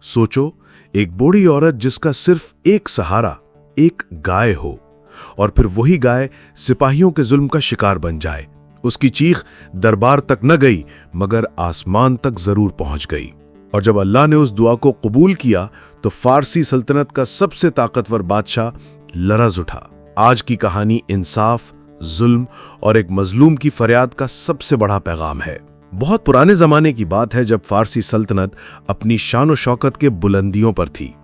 सोचो, एक बूढ़ी औरत जिसका सिर्फ एक सहारा एक गाय हो, और फिर वही गाय सिपाहियों के जुल्म का शिकार बन जाए। उसकी चीख दरबार तक न गई मगर आसमान तक जरूर पहुंच गई। और जब अल्लाह ने उस दुआ को कबूल किया तो फारसी सल्तनत का सबसे ताकतवर बादशाह लरज उठा। आज की कहानी इंसाफ, जुल्म और एक मजलूम की फरियाद का सबसे बड़ा पैगाम है। बहुत पुराने जमाने की बात है जब फारसी सल्तनत अपनी शान और शौकत के बुलंदियों पर थी।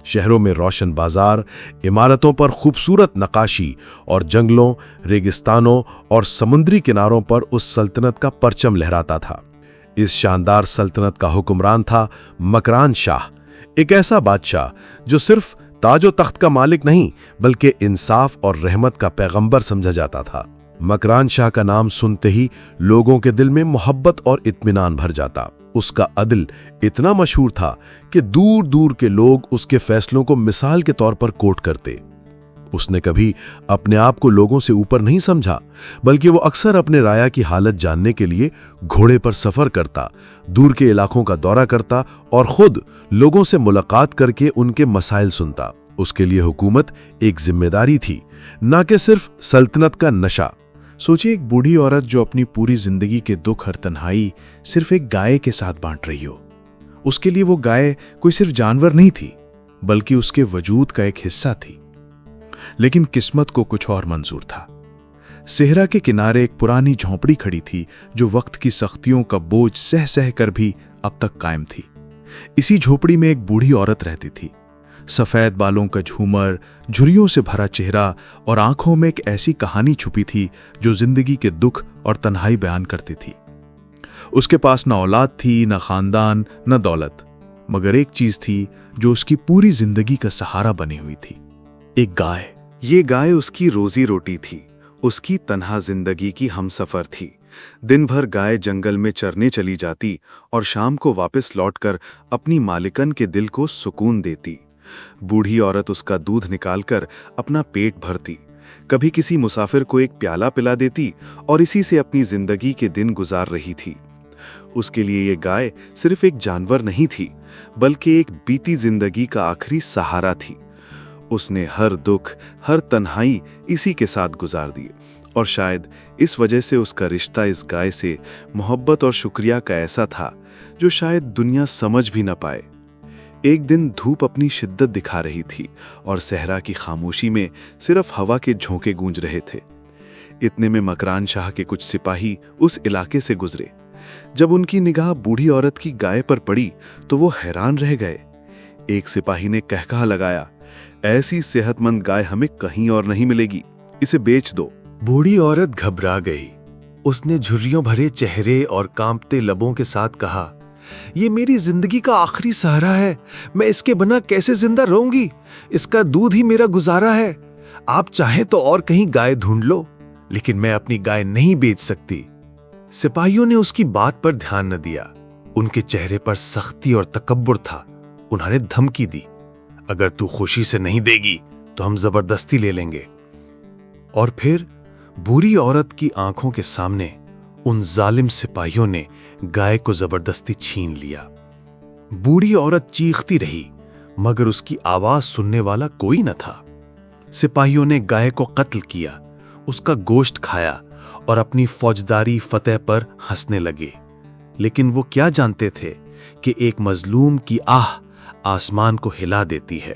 शहरों में रोशन बाजार, इमारतों पर खूबसूरत नक्काशी और जंगलों, रेगिस्तानों और समुद्री किनारों पर उस सल्तनत का परचम लहराता था। इस शानदार सल्तनत का हुक्मरान था मकरान शाह, एक ऐसा बादशाह जो सिर्फ ताजो तख्त का मालिक नहीं बल्कि इंसाफ और रहमत का पैगंबर समझा जाता था। मकरान शाह का नाम सुनते ही लोगों के दिल में मोहब्बत और इत्मीनान भर जाता। उसका अदल इतना मशहूर था कि दूर दूर के लोग उसके फैसलों को मिसाल के तौर पर कोट करते। उसने कभी अपने आप को लोगों से ऊपर नहीं समझा, बल्कि वो अक्सर अपने राया की हालत जानने के लिए घोड़े पर सफर करता, दूर के इलाकों का दौरा करता और खुद लोगों से मुलाकात करके उनके मसाइल सुनता। उसके लिए हुकूमत एक जिम्मेदारी थी, न कि सिर्फ सल्तनत का नशा। सोचिए, एक बूढ़ी औरत जो अपनी पूरी जिंदगी के दुख और तन्हाई सिर्फ एक गाय के साथ बांट रही हो। उसके लिए वो गाय कोई सिर्फ जानवर नहीं थी, बल्कि उसके वजूद का एक हिस्सा थी। लेकिन किस्मत को कुछ और मंजूर था। सेहरा के किनारे एक पुरानी झोंपड़ी खड़ी थी जो वक्त की सख्तियों का बोझ सह सह कर भी अब तक कायम थी। इसी झोपड़ी में एक बूढ़ी औरत रहती थी। सफेद बालों का झूमर, झुर्रियों से भरा चेहरा और आंखों में एक ऐसी कहानी छुपी थी जो जिंदगी के दुख और तन्हाई बयान करती थी। उसके पास न औलाद थी, न खानदान, न दौलत, मगर एक चीज थी जो उसकी पूरी जिंदगी का सहारा बनी हुई थी, एक गाय। ये गाय उसकी रोजी रोटी थी, उसकी तन्हा जिंदगी की हमसफर थी। दिन भर गाय जंगल में चरने चली जाती और शाम को वापस लौटकर अपनी मालिकन के दिल को सुकून देती। बूढ़ी औरत उसका दूध निकालकर अपना पेट भरती, कभी किसी मुसाफिर को एक प्याला पिला देती और इसी से अपनी जिंदगी के दिन गुजार रही थी। उसके लिए ये गाय सिर्फ एक जानवर नहीं थी, बल्कि एक बीती जिंदगी का आखिरी सहारा थी। उसने हर दुख, हर तन्हाई इसी के साथ गुजार दी, और शायद इस वजह से उसका रिश्ता इस गाय से मोहब्बत और शुक्रिया का ऐसा था जो शायद दुनिया समझ भी न पाए। एक दिन धूप अपनी शिद्दत दिखा रही थी और सहरा की खामोशी में सिर्फ हवा के झोंके गूंज रहे थे। इतने में मकरान शाह के कुछ सिपाही उस इलाके से गुजरे। जब उनकी निगाह बूढ़ी औरत की गाय पर पड़ी तो वो हैरान रह गए। एक सिपाही ने कहकहा लगाया, ऐसी सेहतमंद गाय हमें कहीं और नहीं मिलेगी, इसे बेच दो। बूढ़ी औरत घबरा गई। उसने झुर्रियों भरे चेहरे और कांपते लबों के साथ कहा, ये मेरी जिंदगी का आखिरी सहारा है, मैं इसके बिना कैसे जिंदा रहूंगी? इसका दूध ही मेरा गुजारा है। आप चाहें तो और कहीं गाय ढूंढ लो, लेकिन मैं अपनी गाय नहीं बेच सकती। सिपाहियों ने उसकी बात पर ध्यान न दिया। उनके चेहरे पर सख्ती और तकब्बुर था। उन्होंने धमकी दी, अगर तू खुशी से नहीं देगी तो हम जबरदस्ती ले लेंगे। और फिर बूढ़ी औरत की आंखों के सामने उन जालिम सिपाहियों ने गाय को जबरदस्ती छीन लिया। बूढ़ी औरत चीखती रही, मगर उसकी आवाज सुनने वाला कोई न था। सिपाहियों ने गाय को कत्ल किया, उसका गोश्त खाया और अपनी फौजदारी फतेह पर हंसने लगे। लेकिन वो क्या जानते थे कि एक मजलूम की आह आसमान को हिला देती है।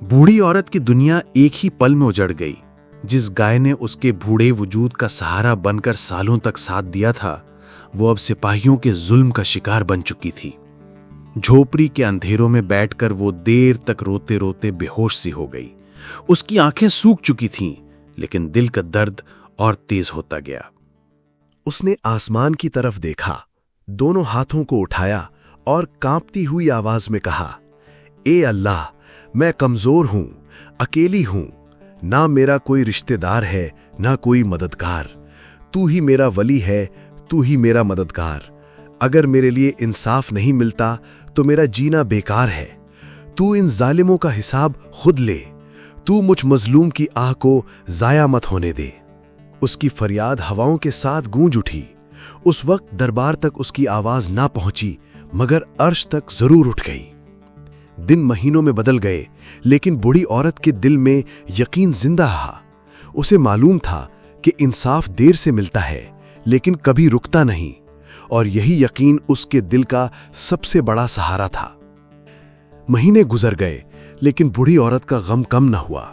बूढ़ी औरत की दुनिया एक ही पल में उजड़ गई। जिस गाय ने उसके बूढ़े वजूद का सहारा बनकर सालों तक साथ दिया था, वो अब सिपाहियों के जुल्म का शिकार बन चुकी थी। झोपड़ी के अंधेरों में बैठकर वो देर तक रोते रोते बेहोश सी हो गई। उसकी आंखें सूख चुकी थीं, लेकिन दिल का दर्द और तेज होता गया। उसने आसमान की तरफ देखा, दोनों हाथों को उठाया और कांपती हुई आवाज में कहा, ए अल्लाह, मैं कमजोर हूं, अकेली हूं, ना मेरा कोई रिश्तेदार है, ना कोई मददगार। तू ही मेरा वली है, तू ही मेरा मददगार। अगर मेरे लिए इंसाफ नहीं मिलता तो मेरा जीना बेकार है। तू इन जालिमों का हिसाब खुद ले। तू मुझ मजलूम की आह को जाया मत होने दे। उसकी फरियाद हवाओं के साथ गूंज उठी। उस वक्त दरबार तक उसकी आवाज ना पहुंची, मगर अर्श तक जरूर उठ गई। दिन महीनों में बदल गए, लेकिन बूढ़ी औरत के दिल में यकीन जिंदा रहा। उसे मालूम था कि इंसाफ देर से मिलता है लेकिन कभी रुकता नहीं, और यही यकीन उसके दिल का सबसे बड़ा सहारा था। महीने गुजर गए लेकिन बूढ़ी औरत का गम कम न हुआ।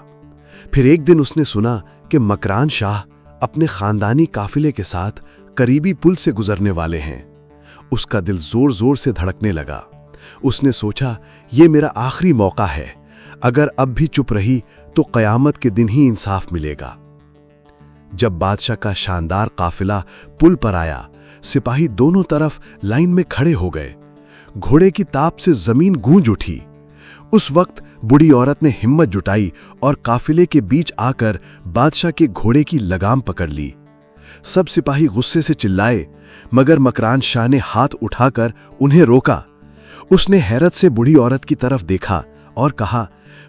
फिर एक दिन उसने सुना कि मकरान शाह अपने खानदानी काफिले के साथ करीबी पुल से गुजरने वाले हैं। उसका दिल जोर जोर से धड़कने लगा। उसने सोचा, ये मेरा आखिरी मौका है। अगर अब भी चुप रही तो कयामत के दिन ही इंसाफ मिलेगा। जब बादशाह का शानदार काफिला पुल पर आया, सिपाही दोनों तरफ लाइन में खड़े हो गए। घोड़े की ताप से जमीन गूंज उठी। उस वक्त बूढ़ी औरत ने हिम्मत जुटाई और काफिले के बीच आकर बादशाह के घोड़े की लगाम पकड़ ली। सब सिपाही गुस्से से चिल्लाए, मगर मकरान शाह ने हाथ उठाकर उन्हें रोका। उसने हैरत से बूढ़ी औरत की तरफ देखा और कहा,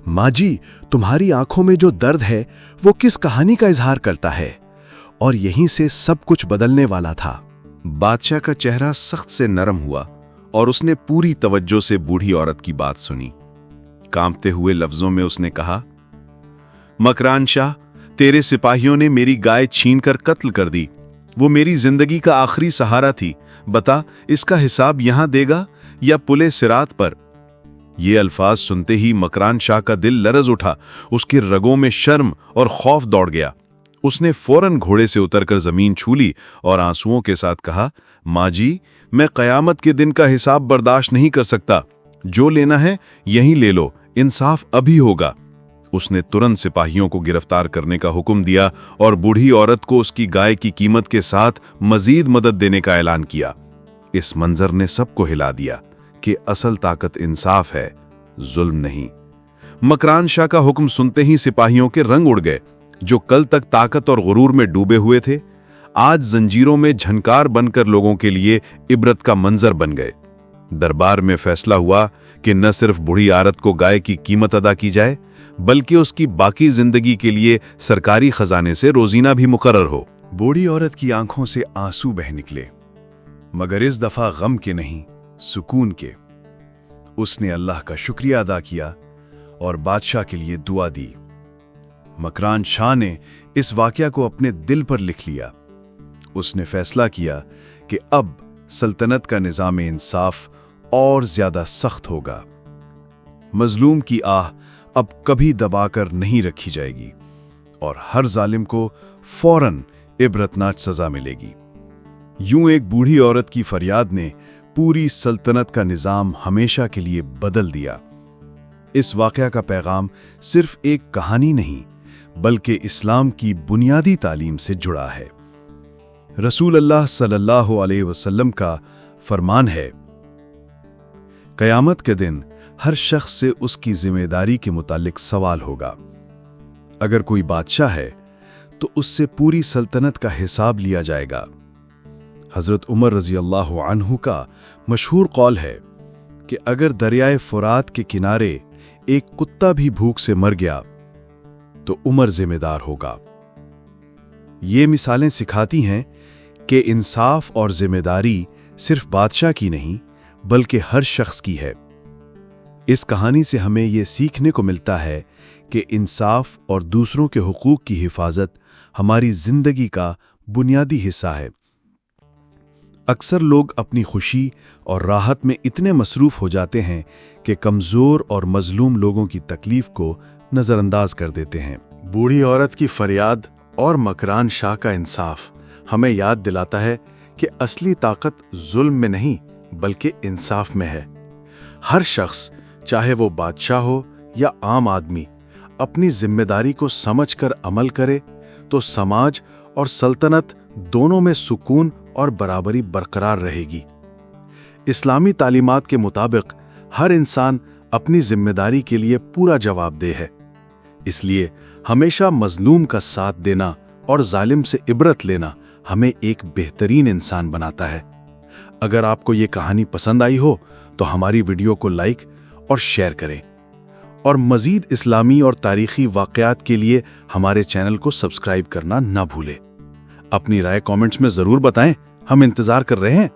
माँ जी, तुम्हारी आंखों में जो दर्द है वो किस कहानी का इजहार करता है? और यहीं से सब कुछ बदलने वाला था। बादशाह का चेहरा सख्त से नरम हुआ और उसने पूरी तवज्जो से बूढ़ी औरत की बात सुनी। कांपते हुए लफ्जों में उसने कहा, मकरान शाह, तेरे सिपाहियों ने मेरी गाय छीनकर कत्ल कर दी। वो मेरी जिंदगी का आखिरी सहारा थी। बता, इसका हिसाब यहां देगा या पुले सिरात पर? ये अल्फाज सुनते ही मकरान शाह का दिल लरज उठा। उसके रगों में शर्म और खौफ दौड़ गया। उसने फौरन घोड़े से उतरकर जमीन छू ली और आंसुओं के साथ कहा, माँ जी, मैं कयामत के दिन का हिसाब बर्दाश्त नहीं कर सकता। जो लेना है यहीं ले लो, इंसाफ अभी होगा। उसने तुरंत सिपाहियों को गिरफ्तार करने का हुक्म दिया और बूढ़ी औरत को उसकी गाय की कीमत के साथ मजीद मदद देने का ऐलान किया। इस मंजर ने सबको हिला दिया कि असल ताकत इंसाफ है, जुल्म नहीं। मकरान शाह का हुक्म सुनते ही सिपाहियों के रंग उड़ गए। जो कल तक ताकत और गुरूर में डूबे हुए थे, आज जंजीरों में झनकार बनकर लोगों के लिए इबरत का मंजर बन गए। दरबार में फैसला हुआ कि न सिर्फ बूढ़ी औरत को गाय की कीमत अदा की जाए, बल्कि उसकी बाकी जिंदगी के लिए सरकारी खजाने से रोजीना भी मुकर्रर हो। बूढ़ी औरत की आंखों से आंसू बह निकले, मगर इस दफा गम के नहीं, सुकून के। उसने अल्लाह का शुक्रिया अदा किया और बादशाह के लिए दुआ दी। मकरान शाह ने इस वाकया को अपने दिल पर लिख लिया। उसने फैसला किया कि अब सल्तनत का निजाम इंसाफ और ज्यादा सख्त होगा। मजलूम की आह अब कभी दबाकर नहीं रखी जाएगी और हर जालिम को फौरन इबरतनाक सजा मिलेगी। यूं एक बूढ़ी औरत की फरियाद ने पूरी सल्तनत का निजाम हमेशा के लिए बदल दिया। इस वाकया का पैगाम सिर्फ एक कहानी नहीं, बल्कि इस्लाम की बुनियादी तालीम से जुड़ा है। रसूल अल्लाह सल्लल्लाहु अलैहि वसल्लम का फरमान है, कयामत के दिन हर शख्स से उसकी जिम्मेदारी के मुतालिक सवाल होगा। अगर कोई बादशाह है तो उससे पूरी सल्तनत का हिसाब लिया जाएगा। हजरत उमर रजी अल्लाह अन्हु का मशहूर कौल है कि अगर दरियाए फुरात के किनारे एक कुत्ता भी भूख से मर गया तो उमर जिम्मेदार होगा। ये मिसालें सिखाती हैं कि इंसाफ और जिम्मेदारी सिर्फ बादशाह की नहीं, बल्कि हर शख्स की है। इस कहानी से हमें यह सीखने को मिलता है कि इंसाफ और दूसरों के हुकूक की हिफाजत हमारी जिंदगी का बुनियादी हिस्सा है। अक्सर लोग अपनी खुशी और राहत में इतने मसरूफ हो जाते हैं कि कमजोर और मजलूम लोगों की तकलीफ को नजरअंदाज कर देते हैं। बूढ़ी औरत की फरियाद और मकरान शाह का इंसाफ हमें याद दिलाता है कि असली ताकत जुल्म में नहीं, बल्कि इंसाफ में है। हर शख्स, चाहे वो बादशाह हो या आम आदमी, अपनी जिम्मेदारी को समझकर अमल करे तो समाज और सल्तनत दोनों में सुकून और बराबरी बरकरार रहेगी। इस्लामी तालीमात के मुताबिक हर इंसान अपनी जिम्मेदारी के लिए पूरा जवाबदेह है। इसलिए हमेशा मजलूम का साथ देना और जालिम से इबरत लेना हमें एक बेहतरीन इंसान बनाता है। अगर आपको ये कहानी पसंद आई हो तो हमारी वीडियो को लाइक और शेयर करें, और मजीद इस्लामी और तारीखी वाक़यात के लिए हमारे चैनल को सब्सक्राइब करना ना भूलें। अपनी राय कमेंट्स में ज़रूर बताएं, हम इंतज़ार कर रहे हैं।